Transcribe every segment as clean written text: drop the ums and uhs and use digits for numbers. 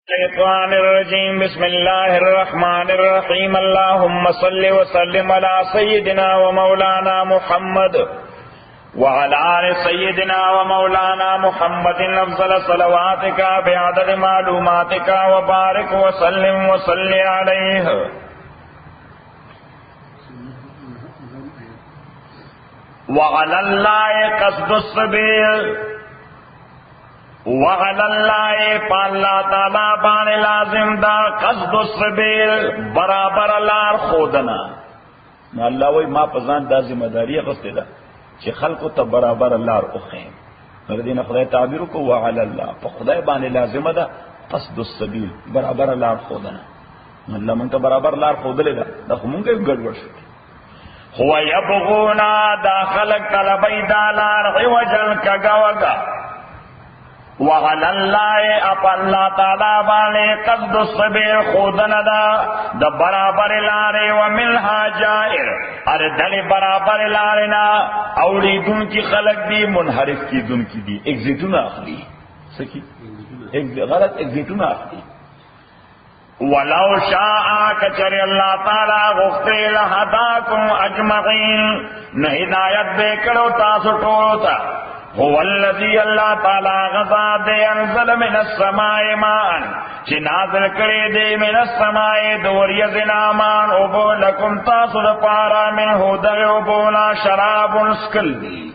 الشيطان الرجيم بسم الله الرحمن الرحيم اللهم صل وسلم على سيدنا ومولانا محمد وعلى آل سيدنا ومولانا محمد أفضل صلواتك بعدد معلوماتك وبارك وسلم وصل عليه وعلى الله قصد السبيل وعلى الله پاللہ تعالی بانے لازم دا قصد السبیل برابر لار خودنا نو اللہ وی ما پزان دا ذمہ داری غستے دا چی خلقو تا برابر لار اخیم مردین خدای تعبیرو کو وعلى الله پا خدای بانے لازم دا قصد السبیل برابر لار خودنا اللہ من تا برابر لار خودلے دا خمون کا گڑ شد هو یبغونا دا خلق طلبی دا لار عوجل کا گوگا وعلى الله اپ اللہ تعالی بانے قصد السبیل خودنا دا برابر لارے ومنها جائر ارے دل برابر لارنا اولی دن کی خلق دی منحرف کی دن کی دی ایگزیٹون اخلی سکی غلط ایگزیٹون اخلی ولو شاء کچر اللہ تعالی غفتے لہداکم اجمعین نہ ہدایت دے کرو تاسو ٹولتا هو الذي اللہ تعالی غزا دے انزل من السماء ماء چی نازل کرے دے من السماء دوری زنامان ابو لکم تاسو دپارا من ہو دغ ابونا شراب نسکل دی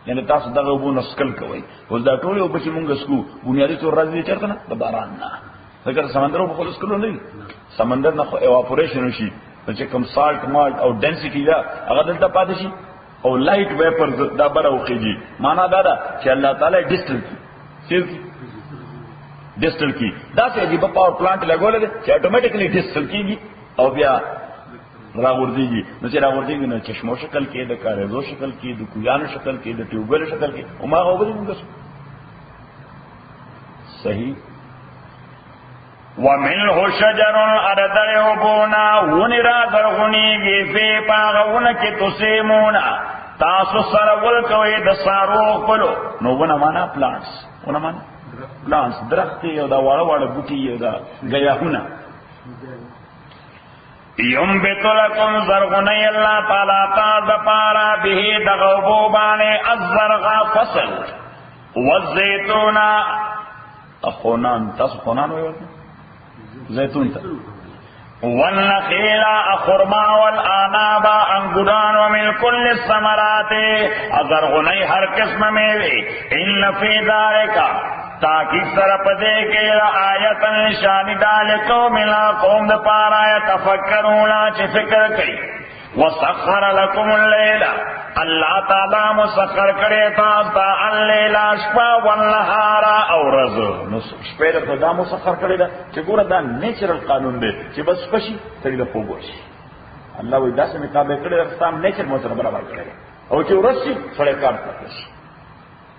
یعنی تاسو دغ ابو نسکل کوئی اس دا ٹولی ابو چی منگا سکو بنیادی طور رازی دے چرکنا دا باران نا لیکن سمندروں کو خود اسکلو نہیں سمندر نا خو ایواپوریشن شی چی کم سالٹ مالٹ او ڈینسٹی دا اگر دلتا پاتے شی اور لائٹ ویپر دا بڑا اوکھیجی مانا دادا کہ اللہ تعالی ڈسٹل کی صرف ڈسٹل کی دا سے جی پاور پلانٹ لگو لگے کہ آٹومیٹکلی ڈسٹل کی گی اور بیا راوردی گی نچے راوردی گی نہ چشمو شکل کی دا کاریزو شکل کی دا کویانو شکل کی دا ٹیوبویل شکل کی اما غوبری منگا سو صحیح ومنه شجر اردر عبونا ونرا درغنیگی فی پاغونکی تسیمونا تاسو سرول کوئی دساروغ پلو نو ونا مانا پلانٹس ونا مانا پلانٹس درختی یو دا وارا وارا بوٹی یو دا گیاہونا ینبت لکم زرغنی اللہ تعالی تاز پارا بہی دغوبوبانے الزرغا فصل والزیتونا اخونان تاسو خونان ہوئی ہوئی زیتون تا والنخیل اخرما والآناب انگران ومن کل الثمرات ازرغنی ہر قسم میوے ان فی ذالکا تاکہ سرپ دے کے آیت نشانی ڈالکو ملا قوم دپارا یتفکرونا چی فکر کئی وسخر لکم اللیل اللہ تعالی مسخر کرے تا اللیل شپا والنہارا او رز شپیر دا مسخر کرے دا چی گورا دا نیچرل قانون دے چی بس پشی تری دا پوگوشی اللہ وی دا سے مطابق کرے دا ستام نیچر موسر برابر کرے او چی رسی سڑے کار کرشی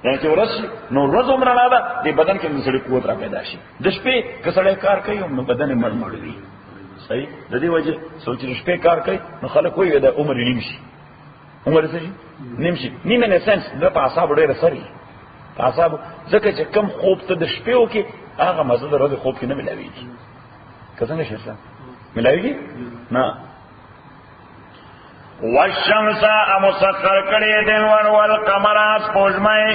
یعنی چی رسی نو رز عمرنا دا دی بدن کے سڑے قوت را پیدا شی دشپے کسڑے کار کئی نو بدن مر مروی صحیح ددی وجہ سوچ رشپے کار کئی نو خلق کوئی دا عمر نیمشی عمر سے نیمشی نیمه نه سنس د پاساب ډېر سری پاساب ځکه چې کم خوب ته د شپې وکي هغه مزه د ورځې خوب کې نه ملاويږي کله نشي ملاويږي نه والشمس مسخر کړي دین والقمر سپوږمۍ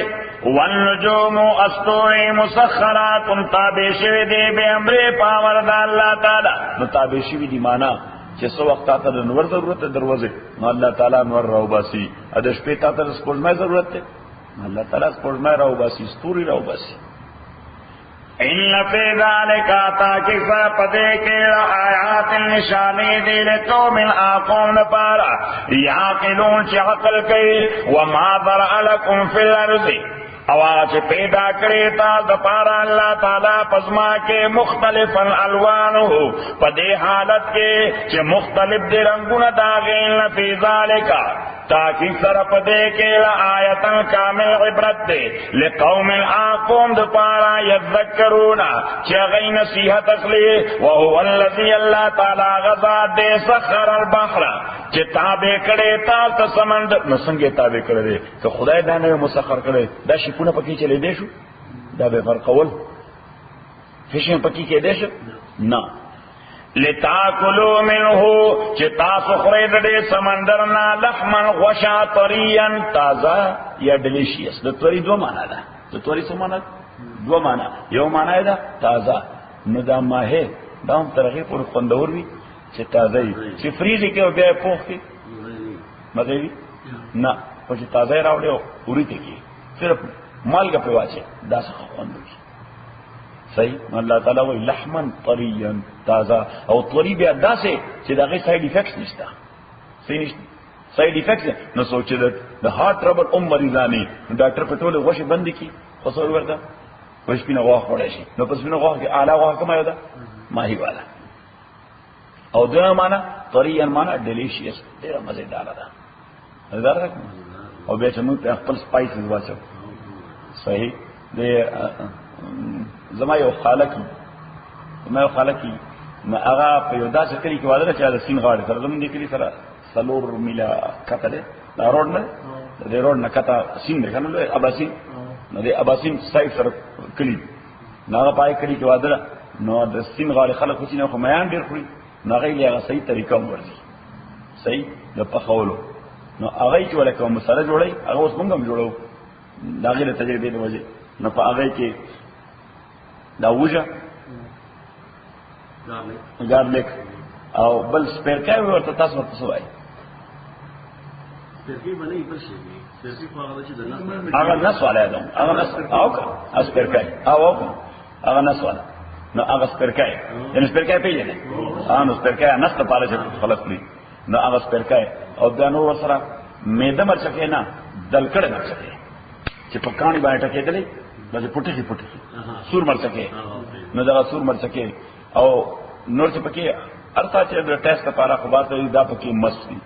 والنجوم استور مسخرات تابع شوی دی به امر پاور د الله تعالی نو تابع شوی دی معنا چې سو وخت ته د نور ضرورت دروازه نو الله تعالی نور راو باسی ا د شپې ته د سپوږمۍ ضرورت ده الله تعالی سپوږمۍ راو باسی ستوري راو باسی ان فی ذلک تاکہ پدے کے آیات نشانی دی لقوم آقوم پارا یعقلون چی عقل کئی وما ذرأ لکم فی الارض آواز پیدا کرے تا دپارا اللہ تعالی پزما کے مختلف الوانو پدے حالت کے چھ مختلف دے رنگون داغین فی ذالکا تاکہ سرپ دے کے آیتن کامل عبرت دے لقوم آقوم دپارا یذکرونا چغی نصیحت اخلی وہو اللذی اللہ تعالی غزا دے سخر البحر چھ تابع کرے تا سمندر نسنگے تابع کرے دے کہ خدای دانے مسخر کرے دا شکونا پکی چلے دے شو دا بے فرقول فشن پکی کې دې شو نه لتاکلوا منه چې تاسو خورئ د دې سمندر نه لحما غوښه طریا تازه یا ډیلیشیس د توری دوه معنا ده د توری څه معنا دوه معنا یو معنا ده تازه نو دا ماهه دا هم ترغه پر خوندور وي چې تازه وي چې فریز کې او بیا پوخ کې مزه وي نه او چې تازه راوړو پوری ته کې صرف مالګه په واچي دا څه خوند وي صحیح الله تعالی وی لحما طریا تازه او طری بیا داسې چې دغه ساید افیکټس نشته صحیح نشته ساید افیکټس نو سوچ د هارت ټربل مریضانی ډاکټر په ټوله غوښه بند کی خو څور ورته وښ پینه غوښ وړای شي نو پس پینه غوښ کې اعلی غوښ کومه ده ماهی والا او دا معنا طریا معنا ډیلیشیس ډیر مزیدار ده مزیدار ده او بیا چې موږ خپل سپایسز واچو صحیح د زما یو خالق ما هغه په یو داسې کلی کې واده چې د سین غاړه سره زمونږ کلی سره سلور میلا کتله دا روډ نه د روډ نه کته سین نه کنه اباسین نو د اباسین سایډ سره کلی نه پای کلی کې واده نو د سین غاړه خلک چې نه خو میان ډیر خوري نو هغه یې هغه صحیح طریقه ورزي صحیح د پخولو نو هغه چې ولکه مسله جوړي هغه اوس موږ هم جوړو دا غیر تجربه دی وځي نو په هغه کې دا وجه گارلک او بل سپیرکای ورته تاسو ورته سوای سپیرکای باندې بل شي سپیرکای په هغه چې د هغه نسواله ده هغه نس او سپیرکای او هغه نسواله نو هغه سپیرکای یعنی سپیرکای پیژنې نو سپیرکای نس ته پاله چې خلاص کړی نو هغه سپیرکای او د نور سره میده مرچکه نه دلکړه مرچکه چې په کانی باندې ټکېدلې دا پټي سور مرچکه نو دا سور مرچکه او نور چې پکې ارتا چې د ټیسټ لپاره خو باندې دا پکې مستی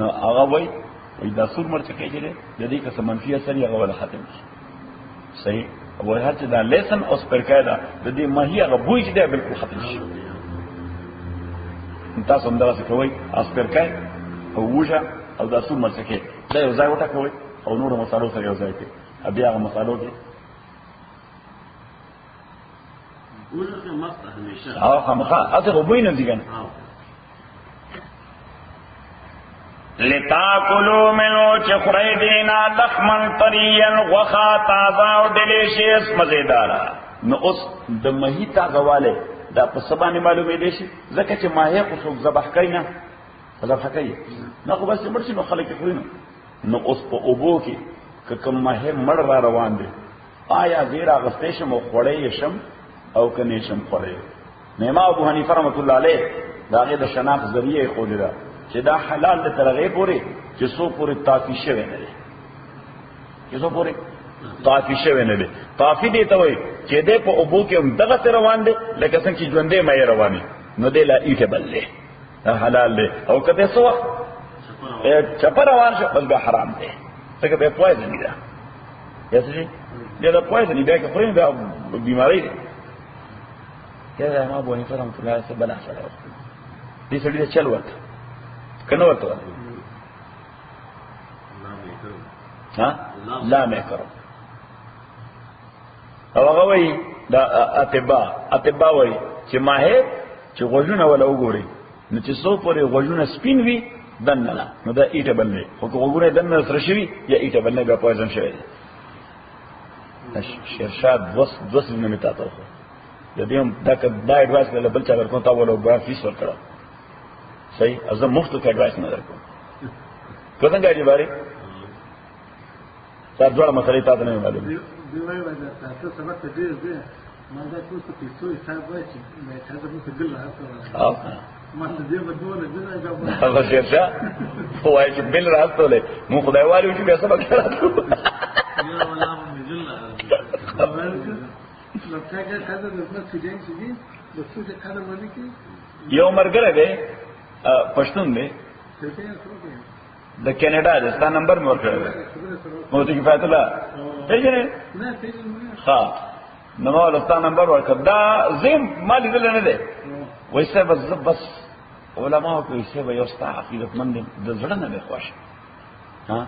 نو هغه وای دا سور مرچکه چې د دې که منفي اثر یې هغه ولا ختم شي صحیح او هر چې دا لیسن اوس پر کېدا د دې ماهي هغه بوج دی بالکل ختم شي تاسو هم دا څه کوي اس پر کېد او وجه او دا سور مرچکه دا یو ځای وټه کوي او نور مصالحو سره یو ځای کې بیا هغه مصالحو کې او خامخا اته وبوینه دیګن لتاکلوا منه چخری دینا لحما طریا وخا تازه او ډیلیشیس مزیدار نو اوس د مہی تازه والے دا په سبانه معلومه دي شي ځکه چې ماهی خو ذبح کینا ذبح کوي نو خو بس مرشي نو خلک خوري نو اوس په اوبو کې کوم ماهی مړ را روان دي آیا زیرا غستېشم او خړې شم او کني شم خړې امام ابو حنیفه رحمۃ اللہ علیہ داغه د شناخت ذریعہ خو دې چې دا حلال د ترغه پوري چې سو پوري طافی شوی نه دي چې سو پوري طافی شوی نه دي طافی دي ته وای چې دې په ابو کې هم دغه روان دي لکه څنګه چې ژوندې مې رواني نو دې لا ایته بلې حلال دي او کته سو چپ روان شو بل به حرام دي څنګه به پوهه نه ده یاسې دې دا پوهه نه ده کې خوري دا بیماری ده کله ما ابو حنیفه رحمۃ اللہ علیہ بلا سره دې سړي چل ورته کنه ورته ها لا مې کړو او هغه وای دا اتبا وای چې ماهه چې غوژونه ولا وګوري نو چې څو پورې غوژونه سپین وي دنه نو دا ایټه بلې خو وګوره دنه سره شوی یا ایټه بلې بیا پوهځم شوی شیرشاد دوس نه میتا ته د دې هم دا ایڈوایس له بل چا ورکو تا ولو بیا فیس ورکړه صحیح ازم مفت کې ایڈوایس نه درکو څنګه دی باري دا ډول مسلې تاسو نه معلوم دی وایي دا تاسو سبق ته دی ما دا تاسو په څو حساب وایي چې مې تاسو په ګل راځه ما دې بدونه دا هغه څه وایي چې بل راځه له مو خدای والي چې بیا سبق راځو یا ولا مې ګل یو مرګره دی پښتون دی د کینیډا د ستان نمبر مور کړو موتی کفایت الله پیژنې ها نو ول ستان نمبر ورکړه دا زم مال دې نه دی وایسه بس علماء کو ایسه و یو ستا عقیدت مند د زړه نه خوښ ها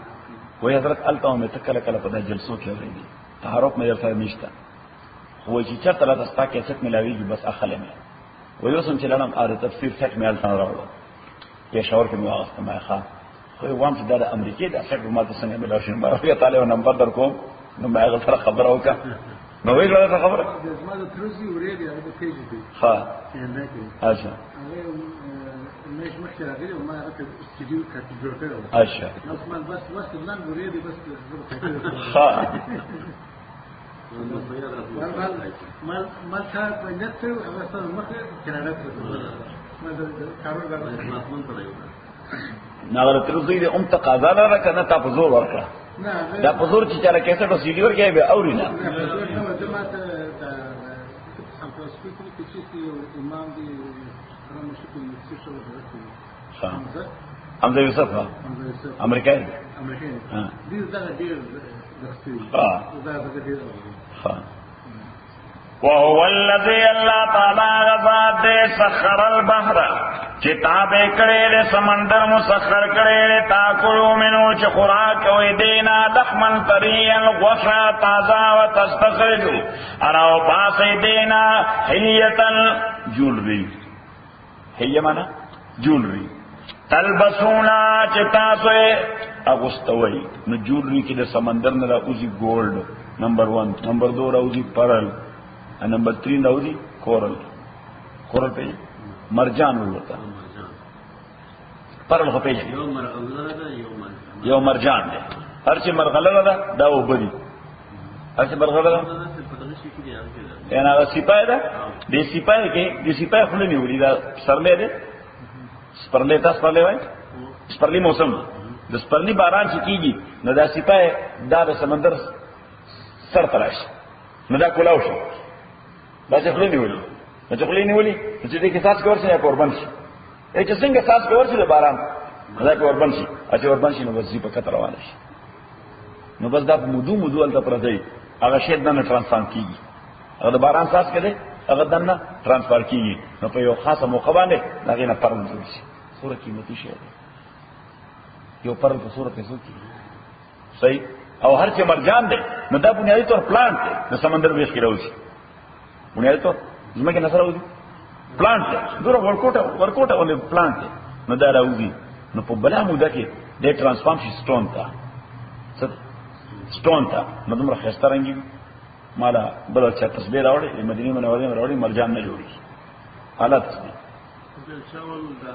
وای حضرت الته مې تکل کله په جلسو کې ورېدي تعارف مې درته نشته وای چې چرته راته ستا کیسټ ملاویږي بس اخله مې وای اوس هم چې لاړم اره تفسیر ټک مې هلته راوړو پېښور کې مې واغسته ما ښه خو وایم چې دا د امریکې د ټک ما ته څنګه ملاو شي ما راوړی تعالی نمبر در کوم نو ما هغه سره خبره وکړه نو وی غواړم خبره ما د ترسي ورېږي هغه پیژې دی ها اچھا مش مخکې راغلی او ما هغه ته استودیو کاټ جوړ کړو اچھا نو ما بس لاند ورېږي بس ها ما کار په نت هغه سره مخه کناډا ته ما د کارو غواړم ناغره ترسي دې تقاضا لره کنه تا په زور ورکړه دا په زور چې چاله کیسټ او سیډي ورکې به اوري نه حمزه یوسف امریکایي وهو الذي الله تعالی غزاد سخر البحر چې تابع کړي له سمندر مسخر کړي له تاکلوا منو چې خوراک وي دینا لحمن طريا غشا تازه وتستخرجوا اراو پاسې دینا حلیتن جولری هي معنا جولری تلبسونا چې تاسو اغوستوي نو جولری کې د سمندر نه راوځي ګولډ نمبر 1 نمبر 2 راوځي پرل نمبر 3 راوځي کورل کورل په مرجان ورته پرل خو پیژني یو مرجان دی هر چې مرغله ده دا وبدي هر چې مرغله ده انا سپای ده د سپای کې د سپای خپل نیولې دا سرلې ده سپرلې تاسو پرلې وای سپرلې موسم د سپرلې باران چې کیږي نو دا سپای دا د سمندر سر تراش نو دا کولاو شي دا چې خپل نیولې نو چې خپل نیولې چې دې کې تاسو کور شي قربان شي چې څنګه تاسو کور شي د باران دا قربان شي چې قربان شي نو وځي په کتر روان شي نو بس دا مودو ال پردې هغه شی دنه ترانسفر کیږي هغه د باران ساس کړي هغه دنه ترانسفر کیږي نو په یو خاصه موقع باندې هغه نه پرم جوړ شي سوره قیمتي شی ده یو پر په سوره کې څوک صحیح او هر چې مرجان ده نو دا بنیادی طور پلانټ ده د سمندر ویش کې راوځي بنیادی طور زمکه نظر راوځي پلانټ ده دغه ورکوټه ولې پلانټ ده نو دا راوځي نو په بلا موده کې د ترانسفارم شي سټون تا سټون تا نو دومره خسته رنګي مالا بل چې تسبیح راوړي مدینه منوره راوړي مرجان نه جوړي حالت دي شاول دا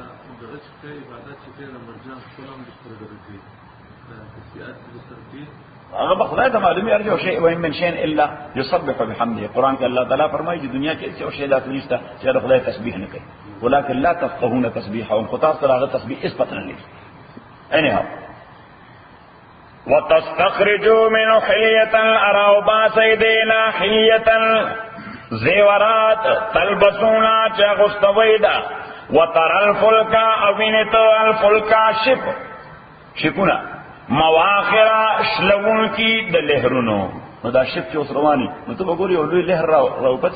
چې عبادت چې د مرجان سلام د پرګرځي دا سیاست د ترتیب هغه بخدای ته معلومي ارجو شی و من شین الا يسبح بحمده قران کې الله تعالی فرمایي چې دنیا کې څه شی لا نشته چې د خدای تسبیح نه کوي ولکن لا تفقهون تسبيحهم خطا سره هغه تسبیح اس پتن نه لري انها وتستخرجوا من حليه اراوبا سيدنا حليه زیورات تلبسونا چغستویدا وتر الفلك اوینت الفلك شپنا مواخر شلون کی د لهرونو نو دا شپ چې اوس رواني نو ته وګوري او لوی لهر راو پات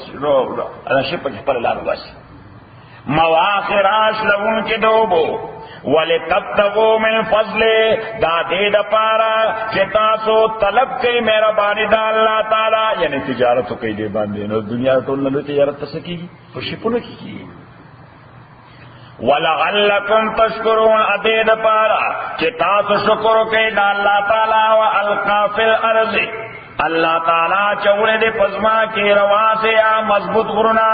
انا شپ په خپل لار واسي مواخر شلون کی دوبو ولتبتغوا من فضل دا دې د پاره چې تاسو طلب کوي مهرباني د الله تعالی یعنی تجارت کوي دې باندې نو دنیا ټول نه تجارت تسکیږي په شپونو کې ولعلکم تشکرون دې د پاره چې تاسو شکر کوي د الله تعالی او القا فی الارض الله تعالی چوره دې پزما کې رواسه مضبوط غرنا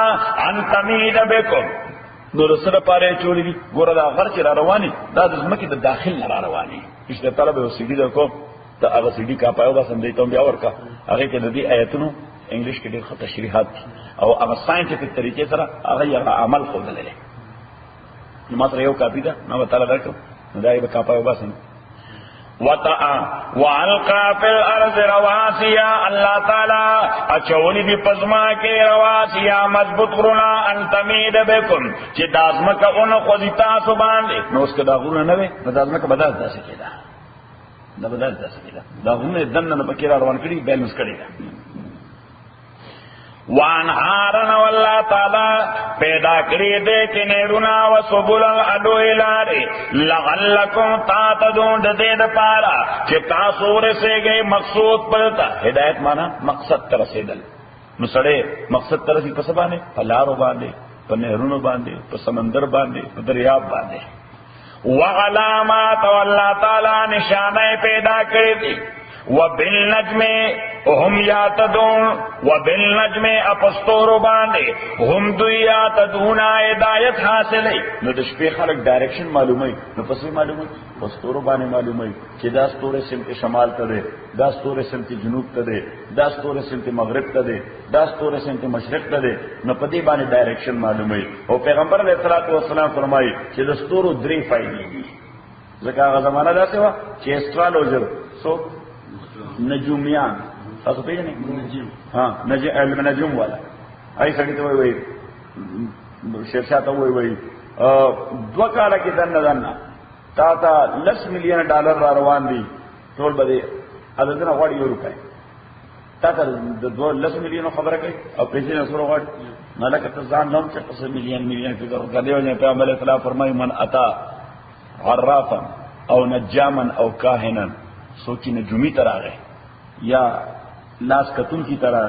ان تمید بكم نو سره پاره چوری دي ګوره دا غر چې را رواني دا د زمکه د داخل نه را رواني چې طلب یو سیډي درکو ته هغه سیډي کا پایو با سم دیته بیا ورکا هغه کې د دې آیتونو انګلیش کې ډېر خطر تشریحات او هغه ساينټیفیک طریقې سره هغه یو عمل خوندل نو ماته یو کاپی دا نو تعالی درکو نو دا یې کا پایو با سم وَأَلْقَى فِي الْأَرْضِ رَوَاسِيَ اللہ تعالی اچولی دی پزما کے رواسیا مضبوط غرنا ان تمید بكم چې دازمکه اون خودی تاسو باندې نو اس کے دا غرنا نه وي نو دازمکه بدل داسې کېدا دا بدل داسې کېدا دا غرنا دنه نه پکې روان کړي بیلنس کړي وانهارنا والله تعالی پیدا کړی دې کې نهرونا او سبول الادویلار لعلکم تعتدون دې د پاره چې تاسو ورسېږئ مقصود پرتا هدایت معنا مقصد تر رسیدل نو سړی مقصد ترسي په څه باندې؟ په لارو باندې، په نهرونو باندې، په سمندر باندې، په دریاب باندې. وعلامات والله تعالی نشانه پیدا کړې دي. وبالنجم هم یاتدون، وبالنجم اپستور باندې هم دوی یاتدون ہدایت حاصلې. نو د شپې خلک ډایرکشن معلومي، نو پسې معلومي پستور باندې معلومي چې دا ستوره سمت شمال ته ده، دا ستوره سمت جنوب ته ده، دا ستوره سمت مغرب ته ده، دا ستوره سمت مشرق ته ده. نو په دې باندې ډایرکشن معلومي. او پیغمبر علیه الصلاۃ والسلام فرمایي چې د ستورو درې فائدې دي. ځکه هغه زمانہ داسې و چې استرالوجر سو نجومیان تاسو پیژنئ؟ ها علم نجوم والا ای سړي ته وایي شیرشاه ته وایي 2 کاله کې دنه تا ته $10 مليون را روان دي، ټول به دې عددونه غواړي €1 تا ته د 10 مليون خبره کوي او پیسې نه سره غواړي. نه لکه ته ځان نوم چې څه مليون فکر وکړې. او پیغمبر علیه السلام فرمایي من اتا عرافا او نجاما او کاهنا، سوچ نجومی تراغه یا لاس کتون کی طرح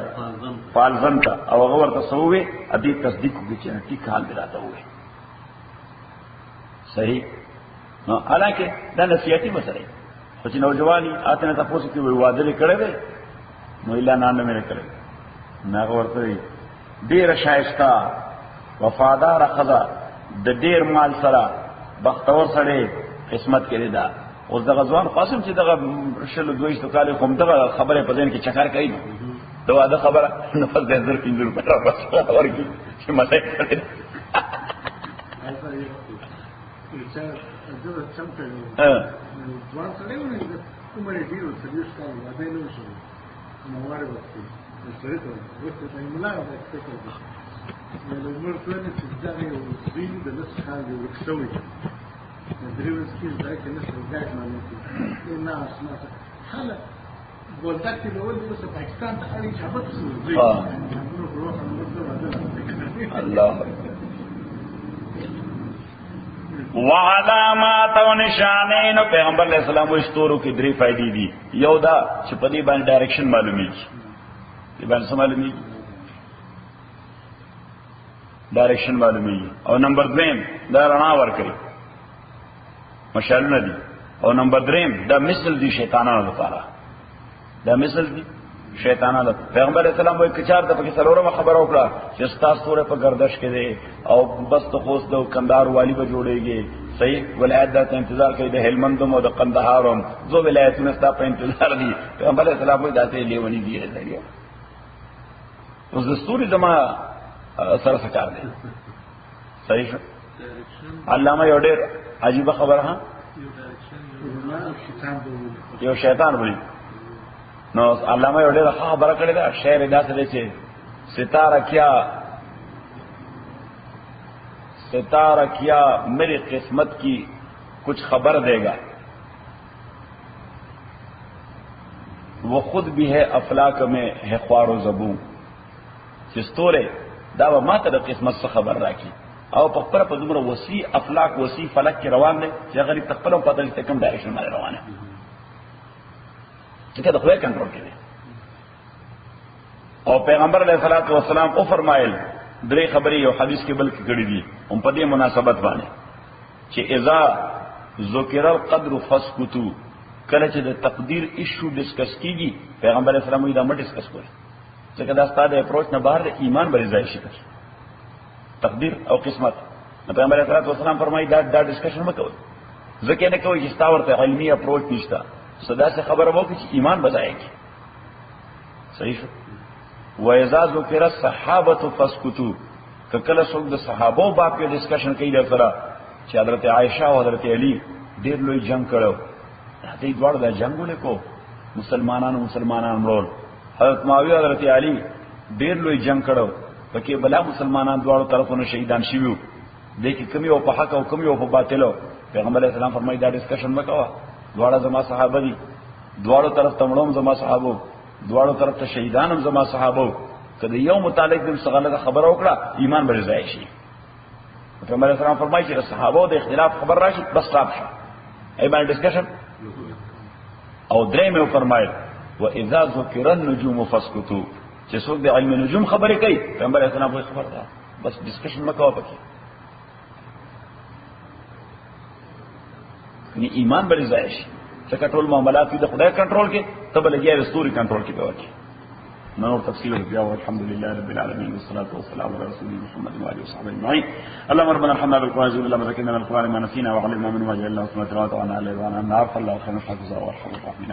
فالزم کا او هغه ورته سووي ادي تصدیق کوي چې ټیک حال دراته وي. صحیح نو حالانکه دا نصیحتي مسله خو چې نوجواني اته نه تاسو کې واده کړي دي نو الا نه مې کړی نه ورته ډیر شایسته وفادار خدا د ډیر مال سره بختور سره قسمت کړی دا. اوس د غزوان قاسم چې دغه شل دویش تو کال کوم دغه خبره په ځین کې چکر کوي دا واده خبره نو پس د زر پینځل په بس ورکی چې مته کړی ځوان سره ونه کومه ډیرو سریوس کار واده نه شو نو واره وخت سره ته وخت ته ملا راځي نو موږ ټول چې دا یو وین د نس حال یو څوي دریو سکیل دا کې نس راځي نه اسمه حاله ولدت الاول بس پاکستان ته اړي شابت سوي الله وعلامات و نشانین. پیغمبر علیہ السلام و استورو کی 3 فائدې دي. یو دا چې په دې باندې ډایرکشن معلومیږي. دې باندې څه معلومیږي؟ ډایرکشن معلومیږي. او نمبر 2 دا رڼا ورکړي مشالونه دي. او نمبر 3 دا مثل دي شیطانانو لپاره، دا مثل دي شیطانانو. پیغمبر علیہ السلام وایي کچار د پکې سرورمه خبر وکړه چې ستاسو سورې په گردش کې دي او بس ته خوست د کندهار والی به جوړيږي. صحیح ولایت دا انتظار کوي د هلمند او د قندهار هم زو ولایتونه ستا په انتظار دي. پیغمبر علیہ السلام وایي داته لیونی دی راځي. اوس د ستوري زما سره سکار دي. صحیح شو. علامه یو ډېر عجیب خبره ها یو شیطان وایي. نو علامه یو ډېر خبره کړې ده شعر داسې دی چې ستارہ کیا میری قسمت کی کچھ خبر دے گا، وہ خود بھی ہے افلاک میں ہے خوار و زبوں. چې ستوره دا و ماته د قسمت څخه خبر راکړي او په خپل په دومره وسیع افلاک وسیع فلک کې روان دي چې غریب تخپل په بدل کې کوم ډایرکشن باندې روانه چې دا خو یې کنټرول کوي. او پیغمبر علیہ الصلوۃ والسلام او فرمایل 3 خبرې یو حدیث کې بلکې کړې دي هم په دې مناسبت باندې چې اذا ذکر القدر فسکتو، کله چې د تقدیر ایشو ډیسکس کیږي پیغمبر علیہ السلام دا مټ ډیسکس کوي ځکه دا ستاسو اپروچ نه بهر ایمان بری ځای شي. تقدیر او قسمت پیغمبر علیہ السلام فرمایي دا ډیسکشن مکوئ ځکه نه کوي چې تاسو ورته علمي اپروچ نشته صدا سے خبر وکړي چې ایمان بځایږي. صحیح شو. وَإِذَا ذُكِرَ الصَّحَابَةُ فَاسْكُتُوا، کله څوک د صحابو باب کې ډسکشن کوي د سره چې حضرت عائشہ او حضرت علی ډېر لوی جنگ کړو، دې دوړ د جنگونه کو مسلمانانو مړول. حضرت معاویه حضرت علی ډېر لوی جنگ کړو پکې بلا مسلمانان دواړو طرفونو شهیدان شویو. دې کې کمی او په حق او کمی او په باطل. پیغمبر علیہ السلام فرمایي دا ډسکشن مکوه، دواړه زما صحابه دي، دواړو طرف ته مړوم زما صحابو، دواړو طرف ته شهیدانم زما صحابو. کله یو متعلق دې څنګه خبر وکړه ایمان بل ځای شي. پیغمبر علیہ السلام فرمایي چې صحابو د اختلاف خبر راشي بس صاحب شه ای باندې ډسکشن. او درې مې فرمایي وَإِذَا ذُكِرَ النُّجُومُ فَاسْكُتُوا، چې څوک د علم نجوم خبرې کوي پیغمبر اسلام په خبر ده بس ډسکشن مکو پکې ني ایمان بل ځای شي چې کنټرول معاملات د خدای کنټرول کې تب لګیا رستوري کنټرول کې به وکړي نور تفصيل بیا والحمد لله رب العالمين والصلاه والسلام على رسوله محمد وعلى اله وصحبه اجمعين اللهم ربنا ارحمنا بالقران اللهم ذكرنا من القران ما نسينا وعلمنا منه ما جهلنا وسمعنا تلاوته عنا عليه وانا النار فالله خير حافظا وارحم الراحمين.